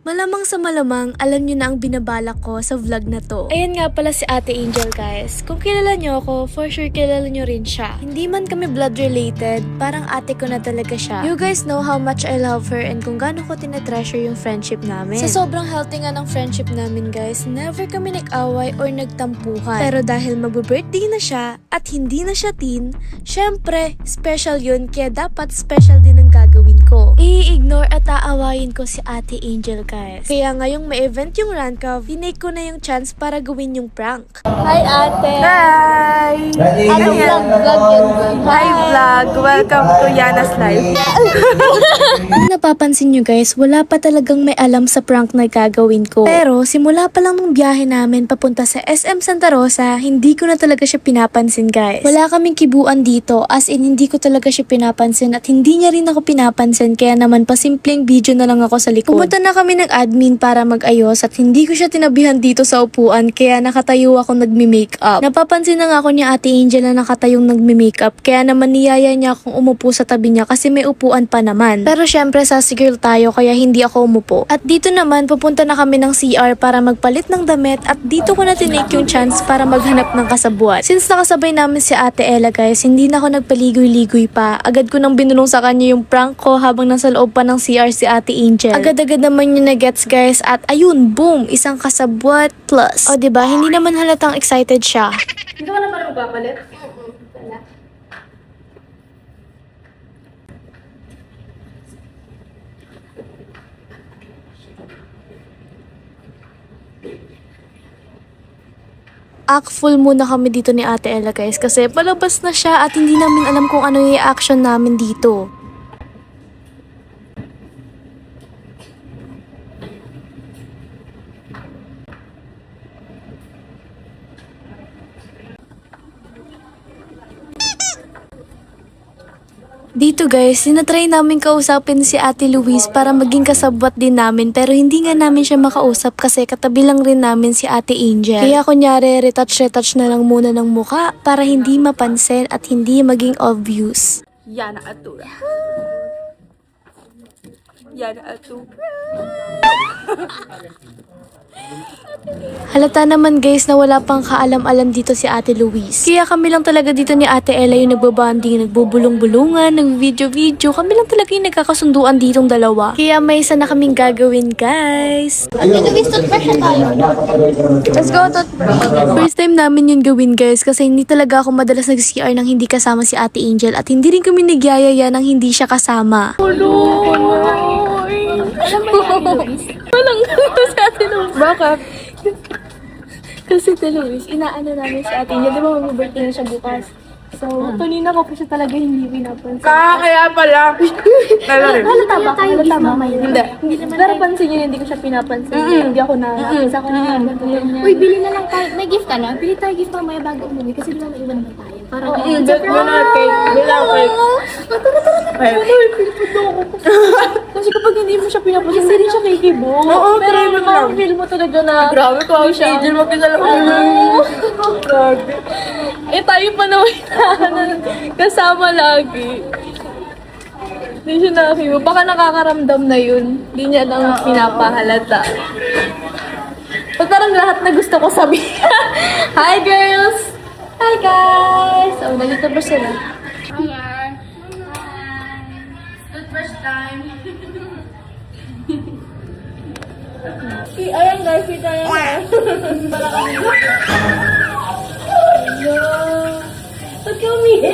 Malamang sa malamang, alam nyo na ang binabalak ko sa vlog na to. Ayan nga pala si Ate Angel, guys. Kung kilala nyo ako, for sure kilala nyo rin siya. Hindi man kami blood related, parang ate ko na talaga siya. You guys know how much I love her and kung gaano ko tinatreasure yung friendship namin. Sa sobrang healthy nga ng friendship namin, guys, never kami nag-away or nagtampuhan. Pero dahil mag-birthday na siya at hindi na siya teen, syempre, special yun, kaya dapat special din ang gagawin ko. I-ignore at aawayin ko si Ate Angel, guys. Kaya ngayong may event yung Rancav, tinake ko na yung chance para gawin yung prank. Hi, Ate! Hi! Anong vlog yun? Hi vlog! Welcome to Yana's Life. Napapansin nyo guys, wala pa talagang may alam sa prank na gagawin ko. Pero simula pa lang ng biyahe namin papunta sa SM Santa Rosa, hindi ko na talaga siya pinapansin guys. Wala kaming kibuan dito, as in hindi ko talaga siya pinapansin at hindi niya rin ako pinapansin, kaya naman pasimpleng video na lang ako sa likod. Pumunta na kami ng admin para mag-ayos at hindi ko siya tinabihan dito sa upuan, kaya nakatayo ako nagme-makeup. Napapansin na nga ako ni Ate Angel na nakatayong nagme-makeup, kaya naman niyaya niya akong umupo sa tabi niya kasi may upuan pa naman. Pero syempre sassy girl tayo kaya hindi ako umupo. At dito naman pupunta na kami ng CR para magpalit ng damit at dito ko na tinake yung chance para maghanap ng kasabwat. Since nakasabay namin si Ate Ella guys, hindi na ako nagpaligoy-ligoy pa. Agad ko nang binulong sa kanya yung prank ko habang nasa loob pa ng CR si Ate Angel. Agad-agad naman yun na gets guys at ayun, boom! Isang kasabwat plus. O diba, hindi naman halatang excited siya. Hindi ka na pala magpapalit? Wala. Act full muna kami dito ni Ate Ella guys kasi palabas na siya at hindi namin alam kung ano yung action namin dito. Dito guys, sinatry namin kausapin si Ate Luis para maging kasabwat din namin pero hindi nga namin siya makausap kasi katabi lang rin namin si Ate Angel. Kaya kunyari retouch na lang muna ng muka para hindi mapansin at hindi maging obvious. Yana Atura. Yana Atura. Halata naman guys na wala pang kaalam-alam dito si Ate Luis. Kaya kami lang talaga dito ni Ate Ella yung nagbabanding, nagbubulong-bulungan, nag-video-video. Kami lang talaga yung nagkakasunduan ditong dalawa. Kaya may isa na kaming gagawin guys. Ate Luis, toothbrush na tayo. Let's go, toothbrush. First time namin yung gawin guys kasi hindi talaga ako madalas nag-CR nang hindi kasama si Ate Angel at hindi rin kami nagyayaya nang hindi siya kasama. Walang si Ate Luis. Bakit? Kasi Ate Luis, inaano namin si Ate Angel. Di ba mag-birthday na siya bukas? So, kanina ko pa siya talaga hindi pinapansin. Kaya pala. Halata ba? Halata ba? Hindi. Hindi naman. Pero pansin niyo, hindi ko siya pinapansin. Hindi ako nakakapisa ko na. Uy, bili na lang tayo. May gift ka na? Bili tayo gift mamaya bago umuwi kasi di ba may iwan naman tayo. Para Bet mo na cake. Bilang cake. Kasi kapag hindi mo siya pinapansin, hindi rin siya kikibo. Oo, pero private lang. ma-feel mo talaga na. Grabe ko ang schedule mo pinala ko. Grabe. Eh tayo pa naman kasama lagi. Hindi siya nakakibo. Baka nakakaramdam na yun. Hindi niya lang pinapahalata. Ba't parang lahat na gusto ko sabihin? Hi girls! Hi guys! Oh, nandito ba sila? First time. Ayan guys, kita yan guys. Ba't ka umihi?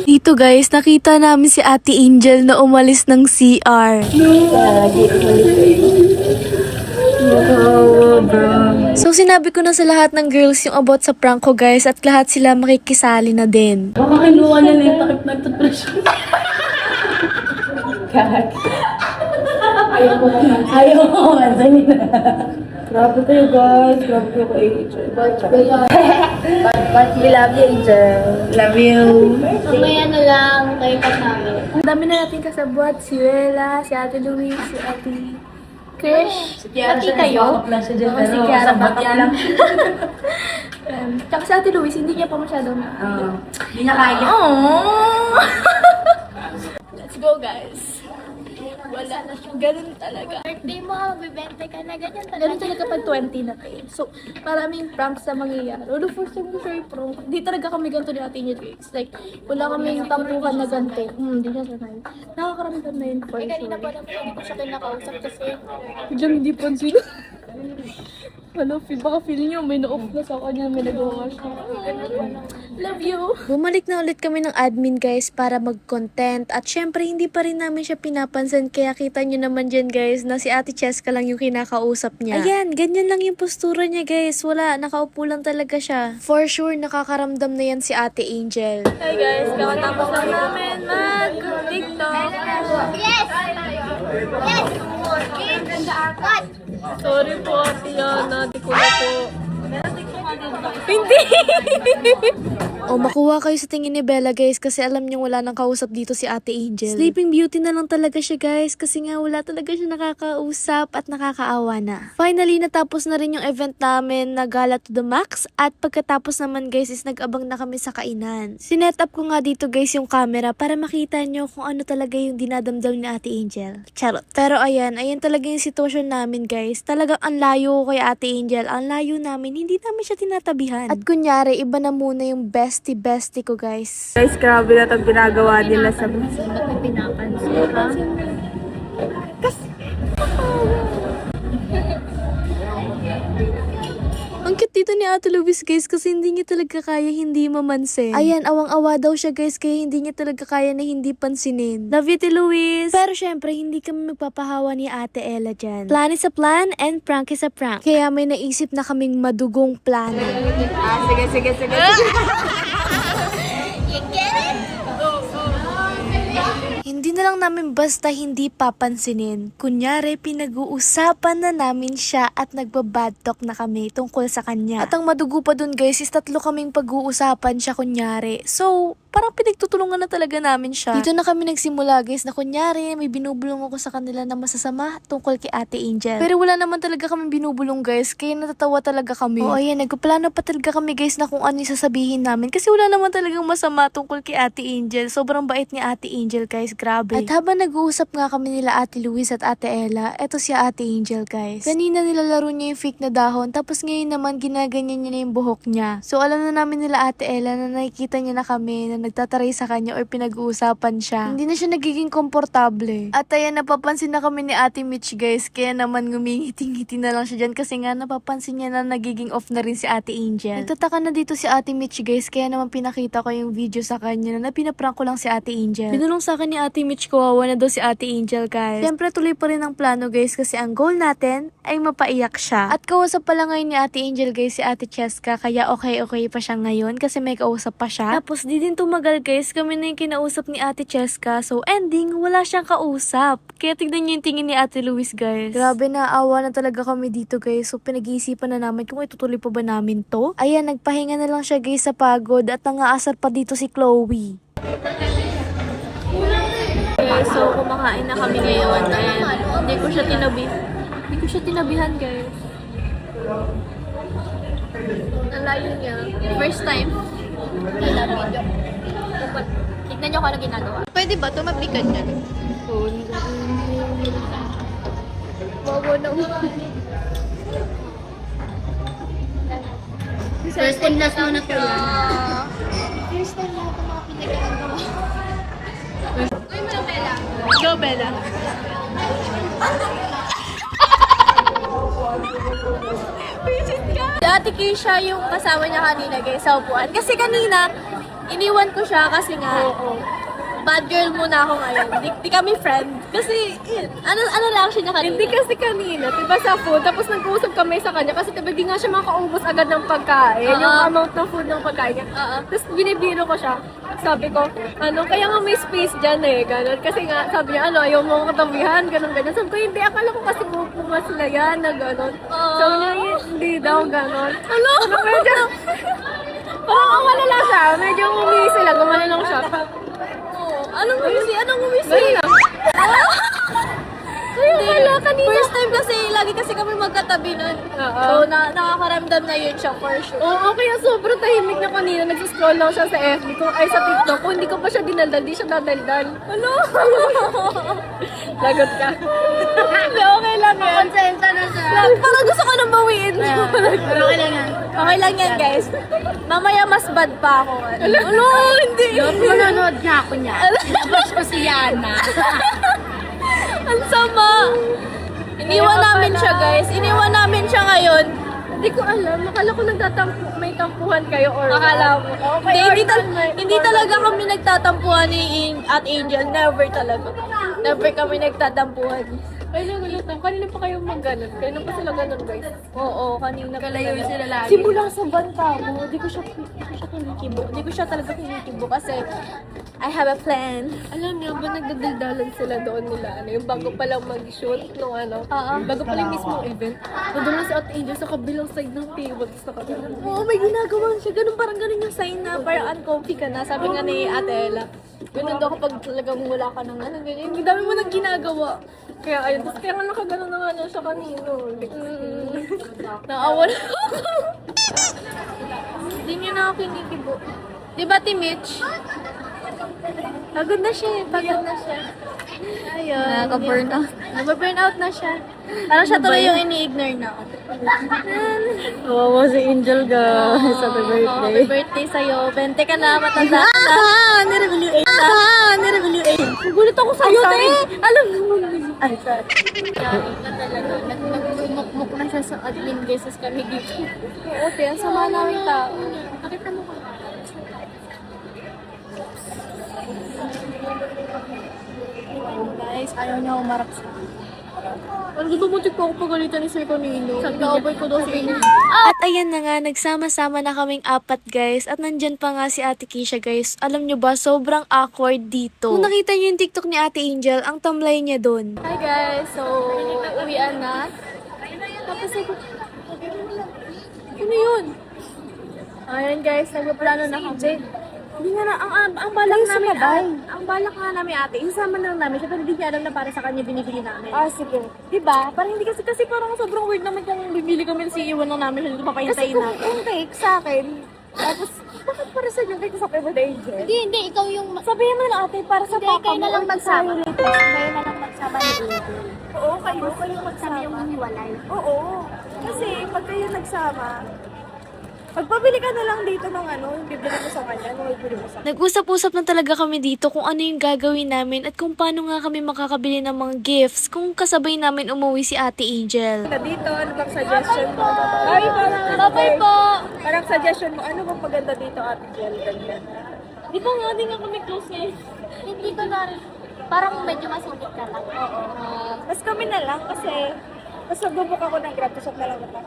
Dito guys, nakita namin si Ate Angel na umalis ng CR. So sinabi ko na sa lahat ng girls yung about sa prank ko guys at lahat sila makikisali na din. Baka kinuha niya na yung takip na toothbrush. Ayaw ko mansanin na. Grabe kayo guys. Grabe kayo kay Angel. But we love you, Angel. Love you. Mamaya na lang kayo kasama. Ang dami na natin kasabwat. Si Wela, si Ate Louise, si Ate Krish. Pati kayo. Si Kiara baka lang. Tsaka si Ate Louise, hindi niya pa masyado na. Hindi na kaya. Aww! Let's go guys. Wala na siya. Ganun talaga. Birthday mo, bibente ka na, ganyan talaga. Ganun talaga pag 20 na tayo. So, maraming pranks na mangyayari. Although first time ko siya i-prank, di talaga kami ganito ni Ate Ingrid. Like, wala kaming tampukan na ganito. Hindi siya sanay. Nakakaramdam na yun for Kanina sure. pa naman hindi ko siya kinakausap kasi Biglang hindi pansin. Hello, baka feeling nyo may na-off na sa kanya, may nagawa siya. Love you! Bumalik na ulit kami ng admin guys para mag-content at syempre hindi pa rin namin siya pinapansin kaya kita nyo naman dyan guys na si Ate Cheska lang yung kinakausap niya. Ayan, ganyan lang yung postura niya guys. Wala, nakaupo lang talaga siya. For sure, nakakaramdam na yan si Ate Angel. Hey guys, kakatapos lang namin mag-TikTok. yes! Yes! What? Sorry po, Ate Yana. Di ko na po. Hindi! O, makuha kayo sa tingin ni Bella, guys, kasi alam niyo wala nang kausap dito si Ate Angel. Sleeping Beauty na lang talaga siya, guys, kasi nga wala talaga siya nakakausap at nakakaawa na. Finally, natapos na rin yung event namin na Gala to the Max at pagkatapos naman, guys, is nag-abang na kami sa kainan. Sinet up ko nga dito, guys, yung camera para makita nyo kung ano talaga yung dinadamdam ni Ate Angel. Charot. Pero ayan talaga yung sitwasyon namin, guys. Talagang ang layo ko kay Ate Angel. Ang layo namin, hindi namin siya tinatabihan. At kunyari, iba na muna yung bestie ko, guys. Guys, grabe na itong ginagawa nila sa Ba't may pinapansin, ha? Ang cute dito ni Ate Louise, guys, kasi hindi niya talaga kaya hindi mamansin. Ayan, awang-awa daw siya, guys, kaya hindi niya talaga kaya na hindi pansinin. Love you, Ate Louise! Pero syempre, hindi kami magpapahawa ni Ate Ella dyan. Plan is a plan and prank is a prank. Kaya may naisip na kaming madugong plano. Sige. You get it? Hindi na lang namin basta hindi papansinin. Kunyari, pinag-uusapan na namin siya at nagbabad talk na kami tungkol sa kanya. At ang madugo pa dun, guys, is 3 kaming pag-uusapan siya kunyari. So, parang pinagtutulungan na talaga namin siya. Dito na kami nagsimula, guys, na kunyari, may binubulong ako sa kanila na masasama tungkol kay Ate Angel. Pero wala naman talaga kami binubulong, guys, kaya natatawa talaga kami. Oo, ayan, nagpaplano pa talaga kami, guys, na kung ano yung sasabihin namin. Kasi wala naman talagang masama tungkol kay Ate Angel. Sobrang bait ni Ate Angel, guys, grabe. At habang nag-uusap nga kami nila Ate Louise at Ate Ella, eto si Ate Angel, guys. Kanina nilalaro niya yung fake na dahon, tapos ngayon naman ginaganyan niya na yung buhok niya. So, alam na namin nila Ate Ella na nakikita niya na kami na nagtataray sa kanya or pinag-uusapan siya. Hindi na siya nagiging komportable. At ayan, napapansin na kami ni Ate Mitch, guys, kaya naman ngumingiti-ngiti na lang siya dyan kasi nga napapansin niya na nagiging off na rin si Ate Angel. Nagtataka na dito si Ate Mitch, guys, kaya naman pinakita ko yung video sa kanya na pinaprank ko lang si Ate Angel. Binulong sa akin ni Ate Mitch, kawawa na daw si Ate Angel, guys. Siyempre, tuloy pa rin ang plano, guys, kasi ang goal natin ay mapaiyak siya. At kausap pala ngayon ni Ate Angel, guys, si Ate Cheska, kaya okay pa siya ngayon kasi may kausap pa siya. Tapos, di din tumagal, guys, kami na yung kinausap ni Ate Cheska. So, ending, wala siyang kausap. Kaya tignan niyo yung tingin ni Ate Louise, guys. Grabe na, awa na talaga kami dito, guys. So, pinag-iisipan na namin kung itutuloy pa ba namin to. Ayan, nagpahinga na lang siya, guys, sa pagod at nangaasar pa dito si Chloe. Okay, so kumakain na kami ngayon and hindi ko siya tinabihan, guys. Ang layo niya. First time. Tignan nyo kung ano ginagawa. Pwede ba ito? Mabigan dyan. Bago naman. First time na na to yan. First time na ito mga pinagagawa. Go, Bella. Dati Keisha yung kasama niya kanina, guys, sa upuan. Kasi kanina, iniwan ko siya kasi nga, bad girl muna ako ngayon. Di kami friend. Kasi, ano reaction niya kanina? Hindi kasi kanina, diba sa food, tapos nag-uusap kami sa kanya kasi diba di nga siya makaubos agad ng pagkain, Oo. yung amount ng food ng pagkain niya. Oo. Tapos binibiro ko siya. Sabi ko, kaya nga may space dyan eh, gano'n. Kasi nga, sabi niya, ayaw mo katabihan, gano'n. Sabi ko, hindi, akala ko kasi pupumas sila yan, na gano'n. Oo. Sabi niya, hindi daw, gano'n. Ano? Medyo, parang wala lang siya, medyo ngumisi lang, gumano lang siya. Anong ngumisi? Anong ngumisi? Ganun lang. Hindi, wala kanina. First time kasi, lagi kasi kami magkatabi nun. Oo. So, nakakaramdam na yun siya for sure. Oo, kaya sobrang tahimik na kanina. Nagsiscroll lang siya sa FB ko, ay sa TikTok. Kung hindi ko pa siya dinaldal, di siya dadaldal. Ano? Lagot ka. Hindi, okay lang yan. Konsensya na siya. Parang gusto ko nang bawiin. Okay lang yan. Okay lang yan, guys. Mamaya mas bad pa ako. Ano? Hindi. Manonood niya ako niya. Ilabas ko si Yana. Ang sama. Iniwan namin siya, guys. Iniwan namin siya ngayon. Hindi ko alam. Akala ko may tampuhan kayo or Akala mo. Okay, Hindi talaga kami nagtatampuhan ni at Angel. Never talaga. Never kami nagtatampuhan. Ay, nagulat. Kanina pa kayo mag-ganon. Kanina pa sila ganon, guys. Oo, kanina Kalayo sila lagi. Simula sa banta mo, di ko siya kinikibo. Di ko siya talaga kinikibo kasi I have a plan. Alam niyo ba nagdadaldalan sila doon nila? Yung bago pa lang mag-shoot nung bago pa lang mismo event. Nandun lang si Ate Angel sa kabilang side ng table. Tapos nakaganon. Oo, may ginagawa siya. Parang ganun yung sign na parang uncomfy ka na. Sabi nga ni Ate Ella. Ganun daw kapag talagang wala ka ng ganyan. Ang dami mo nang ginagawa. Kaya ayun. Tapos kaya nga nakaganon na nga siya kanino. Naawa na ako. Hindi niyo na ako kinikibo. Di ba, Mitch? Pagod na siya eh. Pagod na siya. Ayun. Nakaka-burn out. Nag-burn out na siya. Parang siya tuloy yung ini-ignore na ako. Wawa si Angel, guys. Happy Happy birthday sa'yo. 20 ka na, matanda ka na. Nireveal yung Nireveal yung age. Gulit ako sa'yo, te. Alam mo. Ay, sorry. Nagmukmuk na siya sa admin cases kami dito. Oo, te. Ang sama namin tao. Nakita mo ko. Guys, ayaw niya umarap siya. Ang gusto mo ko ako pagalitan ni Sir Conino. Nag-aabay ko daw si Angel. At ayan na nga, nagsama-sama na kaming apat guys. At nandyan pa nga si Ate Keisha guys. Alam nyo ba, sobrang awkward dito. Kung nakita nyo yung TikTok ni Ate Angel, ang tamlay niya dun. Hi guys, so uwian na. Tapos ano yun? Ayan guys, nagpaplano na kami. Hindi nga na, ang balak namin, ang balak nga namin ate, isama na lang namin siya, pero hindi niya alam na para sa kanya binibili namin. Ah, sige. Diba? Parang hindi kasi parang sobrang weird naman kung bibili kami si iwan lang namin siya dito papahintayin Kasi natin. kung cake sa akin, tapos, bakit para sa yung cake sa kay Birthday Angel? Hindi, ikaw yung... Sabihin mo na ate, para sa Hindi, papa kayo mo. na lang or magsama. sa'yo later. Kayo na lang magsama ni Angel. Oo, kayo Magsama yung hiwalay. Oo. Kasi, pag kayo nagsama, pagpabili ka na lang dito ng yung bibili mo sa kanya, bibili mo sa kanya. Nag-usap-usap na talaga kami dito kung ano yung gagawin namin at kung paano nga kami makakabili ng mga gifts kung kasabay namin umuwi si Ate Angel. Dito, ano bang suggestion mo? Ay, Bye po! Parang suggestion mo, ano bang maganda dito, Ate Jill? Ganyan. Di ba nga, di nga kami close ngayon. Hindi ko na rin. Parang medyo masungkit ka lang. Oo. Mas kami na lang kasi mas magbubuk ako ng grab, shop na lang naman.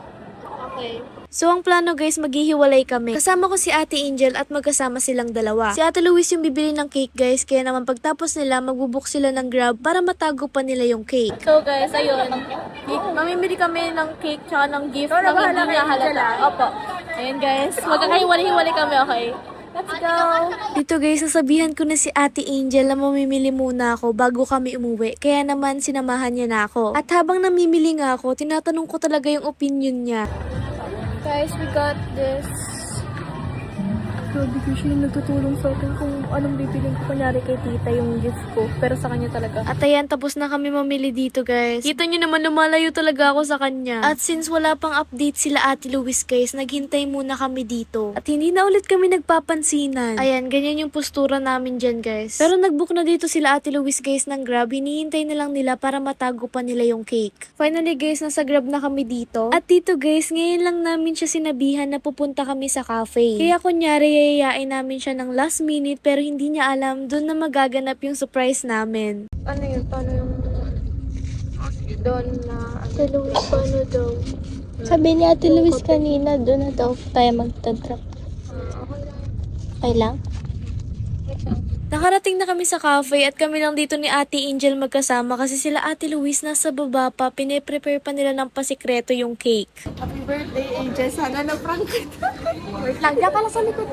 Okay. So ang plano guys, maghihiwalay kami. Kasama ko si Ate Angel at magkasama silang dalawa. Si Ate Luis yung bibili ng cake guys, kaya naman pagtapos nila, magbubuk sila ng Grab para matago pa nila yung cake. So guys, ayun. Mamimili kami ng cake tsaka ng gift Ikaw na na bahala hindi niya kay Angel, halata. Opo. Ayun guys, magkakahiwalay-hiwalay kami, okay? Let's go! Dito guys, nasabihan ko na si Ate Angel na mamimili muna ako bago kami umuwi. Kaya naman sinamahan niya na ako. At habang namimili nga ako, tinatanong ko talaga yung opinion niya. Guys, we got this. Grabe ko siya yung nagtutulong sa akin kung anong bibiling ko. Kunyari kay tita yung gift ko, pero sa kanya talaga. At ayan, tapos na kami mamili dito guys. Kita nyo naman, lumalayo talaga ako sa kanya. At since wala pang update sila Ate Luis guys, naghintay muna kami dito. At hindi na ulit kami nagpapansinan. Ayan, ganyan yung postura namin dyan guys. Pero nagbook na dito sila Ate Luis guys ng Grab. Hinihintay na lang nila para matago pa nila yung cake. Finally guys, nasa Grab na kami dito. At dito guys, ngayon lang namin siya sinabihan na pupunta kami sa cafe. Kaya kunyari, yayayain namin siya ng last minute pero hindi niya alam doon na magaganap yung surprise namin. Ano yun? Paano yung Doon na, Ate Luis, paano daw? Sabi ni Ate Luis kanina, doon na daw tayo magta-drop. Okay lang? Nakarating na kami sa cafe at kami lang dito ni Ate Angel magkasama kasi sila Ate Luis nasa baba pa, pine-prepare pa nila ng pasikreto yung cake. Happy birthday, Angel. Sana na-prank kita. Wait lang, diyan ka lang sa likod.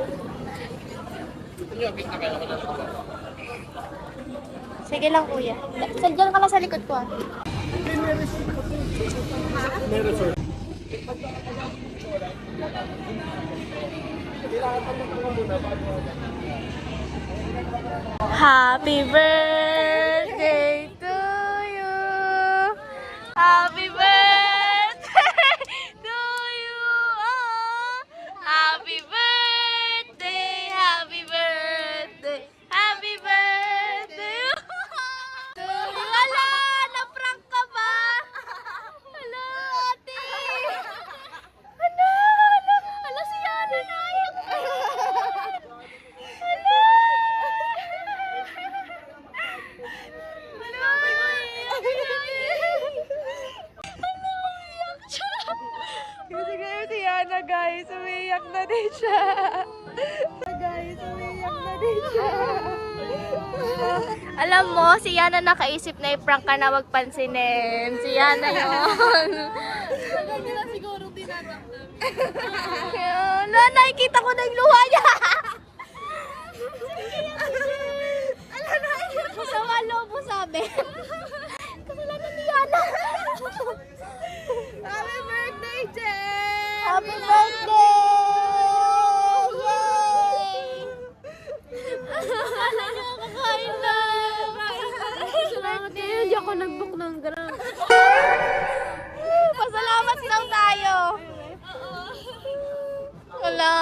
Sige lang kuya. Diyan ka lang sa likod ko ah. Happy birthday to you. Happy birthday to you. Oh. Happy birthday. Happy birthday. Happy birthday. to you. Hala, na-prank ka ba? Hala, ate. Hala, hala. Hala, si Yana na iyak. Hala. Kasi ngayon si Yana, guys. Umiiyak na din siya. Guys, umiiyak na din siya. Alam mo, si Yana nakaisip na i-prank ka na wag pansinin. Si Yana yun. Hindi na siguro tinataknan. Na, nakikita ko na yung luha niya. Masama loob mo sabi. Kasalanan ni Yana. Happy birthday, Jen! Happy birthday! Yay! Kakain na! Salamat kayo, di ako nag-book ng Grab. Pasalamat daw tayo. Wala.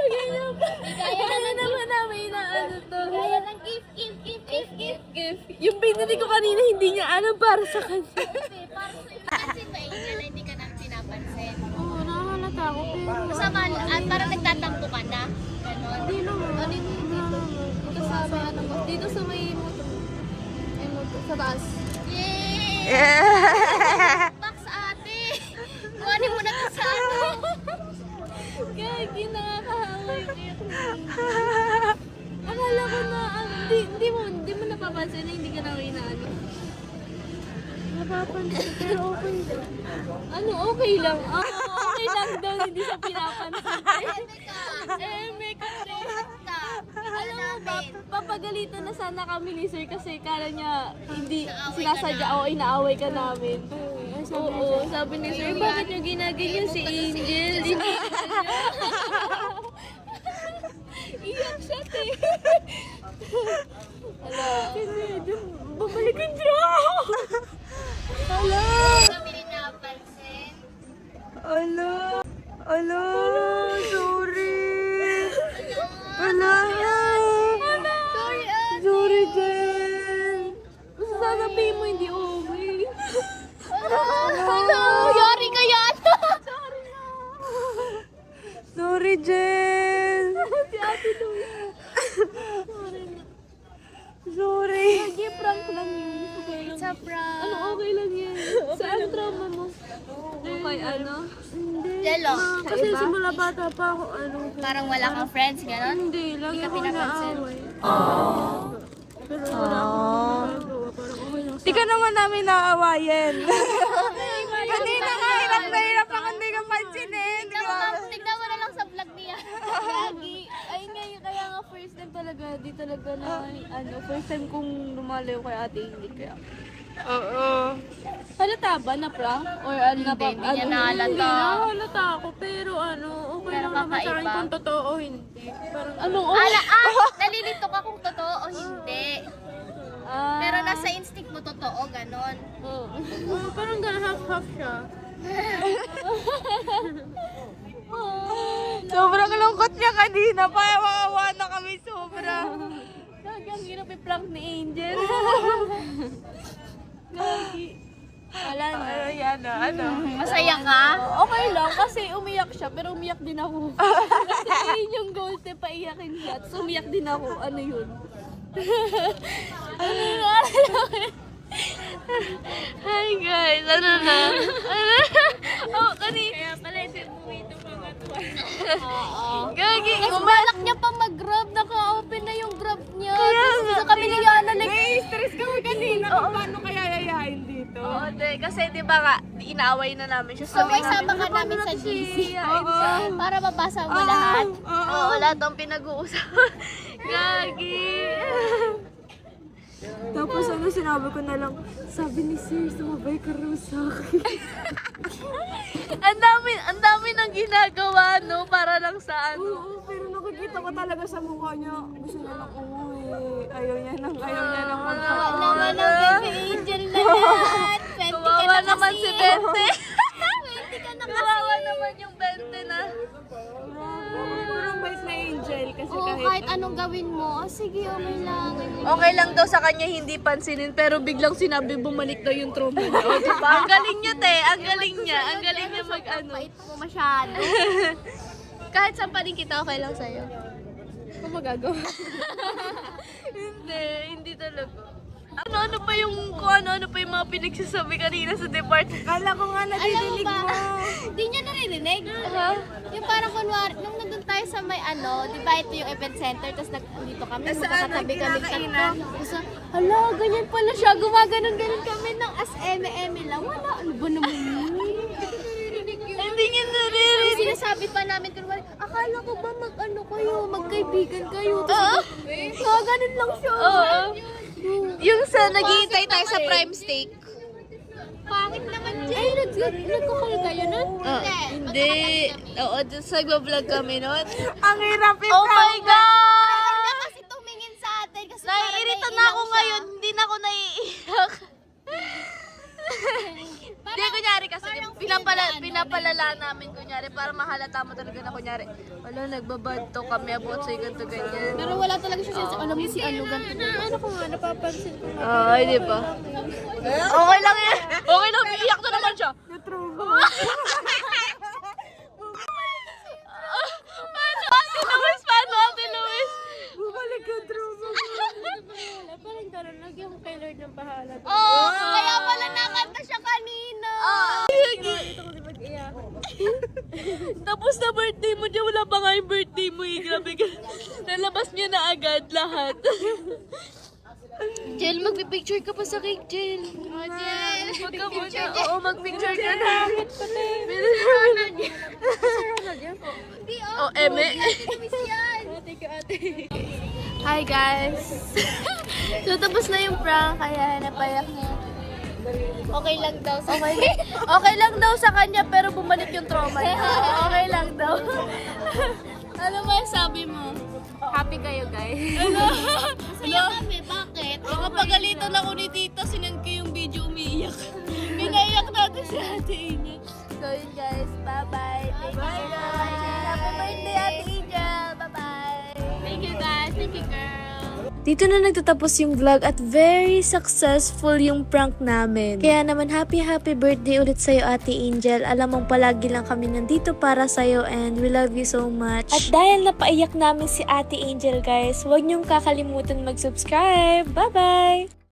Kaya naman namin na ano to. Kaya ng gift. Yung binili ko kanina, hindi niya alam para sa kanya. Pansin ba Angel na hindi ka nang pinapansin? Oo, nakakalata ako. Pero Masama, at parang nagtatampo ka na. Ganon. hindi naman. Ano yung dito? Dito sa may ano mo. Dito sa may motor. May motor. Sa taas. Yay! Back sa ate! Kuhanin mo na to sa akin. Gagi, nakakahawa yung iyak na. Akala ko na, hindi mo napapansin na hindi ka na inaano. Napapansin, pero okay lang. Ano, okay lang? Ah, okay lang daw, hindi siya pinapansin. May kasi. Alam mo ba, papagalitan na sana kami ni sir kasi kala niya hindi sinasadya o inaaway ka namin. Oo, sabi ni sir, bakit niyo ginaganyan si Angel? Iyak siya, te. Ala, babalikan siya. Ala. Kami rin napansin. Ala, sorry. Ala. Sorry, Jen. Basta sasabihin mo hindi okay. Ano? Yari ka yan. Sorry, Jen. Si Ate Louie. Sorry. Lagi prank lang yun. Okay lang. Sa prank. Ano, okay lang yan. Saan trauma mo? Okay, ano? Jello. Kasi simula bata pa ako, ano. Parang wala kang friends, ganon? Hindi, lagi Hindi ka ako pinapansin. naaway. Pero wala akong ginagawa. Parang okay lang Di ka naman namin naawayin. Kanina nga, hirap ako hindi ka pansinin. Tignan mo na lang sa vlog niya. Lagi. Ay nga, kaya nga first time talaga, di talaga na, ano, first time kong lumalayo kay ate, hindi kaya. Oo. Halata ba na prank? Or ano na Hindi, hindi niya nahalata. Hindi, nahalata ako. Pero ano, okay Pero lang naman sa akin kakaiba. kung totoo o hindi. Parang, ano, Nalilito ka kung totoo o hindi. Ah, Pero nasa instinct mo totoo, ganon. parang gano'n half-half siya. Sobrang lungkot niya kanina. Payawawa na kami sobra. Gagi, ang hirap i-prank ni Angel. Gagi. Wala na. Ano? Masaya ka? Okay lang kasi umiyak siya pero umiyak din ako. Kasi yun yung goal te, paiyakin siya. Tapos umiyak din ako. Ano yun? Hi guys, ano na? Oh, Kaya pala hindi umuwi ito mga tuwa. Gagi, Mas balak niya pa mag-grab. Naka-open na yung grab niya. Tapos gusto kami ni Yana stress kami kanina kung paano kaya yayain dito. Oo, kasi di ba nga, inaaway na namin siya. So may sama ka namin sa GC. Para mabasa mo lahat. Oo, lahat ang pinag-uusapan. Gagi. Tapos ano, sinabi ko na lang, sabi ni Sir, sumabay ka raw sa akin. Ang dami nang ginagawa, no? Para lang sa ano. Oo, pero nakikita ko talaga sa mukha niya, gusto niya lang umuwi. Ayaw niya nang Kawawa naman ang baby angel na yan. 20 ka Kawawa na naman kasi. si Bente. 20 ka na kasi. Kawawa naman yung Bente na. Parang bait na angel kasi Oo, kahit anong gawin mo. Oh, sige, okay lang. Okay lang daw sa kanya hindi pansinin, pero biglang sinabi bumalik daw yung trauma niya. O, diba? Ang galing niya, te. Ang galing niya. Ang galing niya mag-ano. Pait mo masyado. Kahit sampalin kita, okay lang sa'yo. Kung magagawa. Hindi talaga. Ano-ano pa yung, kung ano-ano pa yung mga pinagsasabi kanina sa department. Kala ko nga Alam mo nadidinig ba? mo. Hindi niya naririnig. Yung parang kunwari, nung nandun tayo sa may ano, di ba ito yung event center, tapos dito kami, magkakatabi kami tatlo. Tapos, hala, ganyan pala siya, gumaganon-ganon kami ng as eme-eme lang. Wala, ano ba naman yun? Hindi niya naririnig. Sinasabi pa namin kunwari, akala ko ba mag-ano kayo, magkaibigan kayo. Tapos, ganun lang siya. Oo. Yung sa naghihintay tayo sa prime steak. Pangit naman dyan. Ay, nagkukul kayo nun? Hindi. Oo, dun sa vlog kami nun. Ang hirap Oh my God! Hindi kasi tumingin sa atin. Kasi parang Naiirita na naiilang ako siya. ngayon. Hindi na ako naiiyak. Hindi, kunyari kasi pinapalala namin kunyari para mahalata mo talaga na kunyari wala, nagbabad to kami about sa'yo ganito ganyan. Pero wala talaga siya sinasabi. Alam mo si ano, ganito. Ano ko nga, napapansin ko. Ay, di ba? Okay lang yan. Okay lang, iiyak na naman siya. Ate Luis, paano Ate Luis? Bumalik yung trauma. Wala pa rin karoon. Lagyan ko kay Lord ng bahala. Oh, Kaya pala nakanta siya kanina. Tapos na birthday mo dyan, wala pa nga yung birthday mo eh. Grabe ka. Nalabas niya na agad lahat. Jel, magpipicture ka pa sa cake, Jel. Huwag ka muna. Oo, magpicture ka na. Oh, Eme. Hi guys! So tapos na yung prank, kaya napayak niya. Okay lang daw sa Okay lang daw sa kanya pero bumalik yung trauma niya. Okay lang daw. Ano ba sabi mo? Happy kayo guys. Masaya kami. Bakit? Nakapagalitan ako ni Tita, sinend ko yung video umiiyak. Pinaiyak natin si Ate Inay. So yun guys, bye-bye. Thank you for watching. Happy birthday Ate Angel. Bye-bye. Thank you guys. Thank you girl. Dito na nagtatapos yung vlog at very successful yung prank namin. Kaya naman happy birthday ulit sa'yo Ate Angel. Alam mong palagi lang kami nandito para sa'yo and we love you so much. At dahil napaiyak namin si Ate Angel guys, huwag niyong kakalimutan mag-subscribe. Bye-bye!